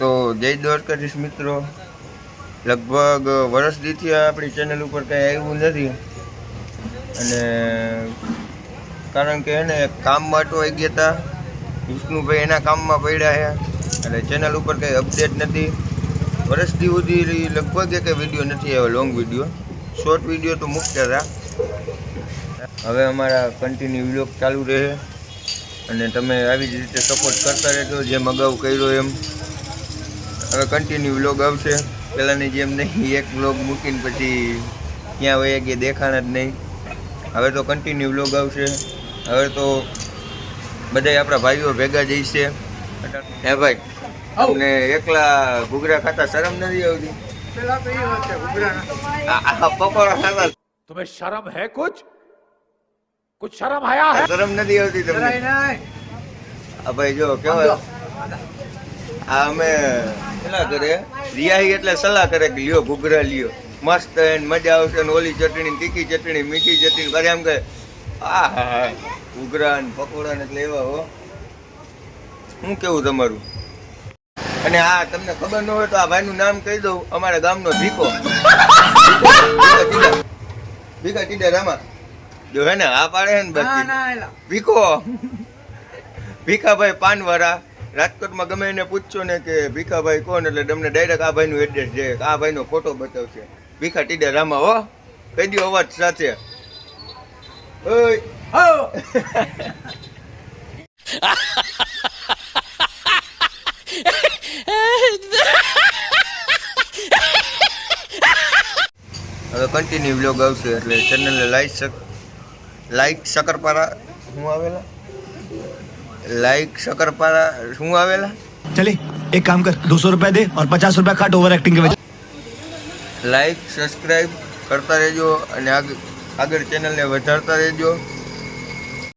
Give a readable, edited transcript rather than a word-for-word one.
તો જય દ્વારકાધીશ મિત્રો, લગભગ વર્ષ દીથી આપણી ચેનલ ઉપર કંઈ આવ્યું નથી અને કારણ કે એને કામમાં અટવાઈ ગયા હતા. વિષ્ણુભાઈ એના કામમાં પડ્યા છે એટલે ચેનલ ઉપર કંઈ અપડેટ નથી. વર્ષથી સુધી લગભગ કંઈ વિડીયો નથી આવ્યો, લોંગ વિડીયો. શોર્ટ વિડીયો તો મૂકતા હતા. હવે અમારા કન્ટિન્યુ વ્લોગ ચાલુ રહે અને તમે આવી જ રીતે સપોર્ટ કરતા રહેજો જેમ અગાઉ કર્યો એમ. હવે કન્ટિન્યુ વ્લોગ આવશે, પહેલાંની જેમ નહીં એક વ્લોગ મૂકીને પછી ક્યાં વયા ગયા દેખાણા જ નહીં. હવે તો કન્ટિન્યુ વ્લોગ આવશે. હવે તો બધા આપણા ભાઈઓ ભેગા જઈશે. હે ભાઈ, તમને એકલા ઘૂઘરા ખાતા શરમ નથી આવતી? પકોડા ખાતા तुम्हें शर्म है कुछ शर्म आया है? શરમ નથી આવતી તમને? આ ભાઈ જો કેવા આ અમે પેલા કરે રિયાહી એટલે સલાહ કરે કે લ્યો ઘૂઘરા લ્યો, મસ્ત એને મજા આવશે. ને ઓલી ચટણી, તીખી ચટણી, મીઠી ચટણી કરે એમ કહે હા હા હા ઘૂઘરા ને પકોડા ને એટલે એવા હો. શું કેવું તમારું? અને હા તમને ખબર ન હોય તો આ ભાઈનું નામ કહી દઉં, અમારા ગામનો ભીખો, ભીખા ટીડા રામા જો હે ને આ પાડે ને બાકી ભીખો, ભીખાભાઈ પાનવાળા. રાજકોટમાં ગમે એને પૂછશો ને કે ભીખાભાઈ કોણ એટલે તમને ડાયરેક્ટ આ ભાઈનું એડ્રેસ દે, આ ભાઈનો ફોટો બતાવશે. ભીખા ટીડા રામા હો, કહી દો અવાજ સાથે. ઓય હવે કન્ટિન્યુ વ્લોગ આવશે એટલે ચેનલને લાઈક શકરપારા શું આવેલા, લાઈક શકરપારા શું આવેલા. चले एक काम कर 200 रुपया दे और 50 रुपया काट ओवर एक्टिंग के वजह. લાઈક સબસ્ક્રાઈબ કરતા રહેજો અને આગળ ચેનલને વધારતા રહેજો.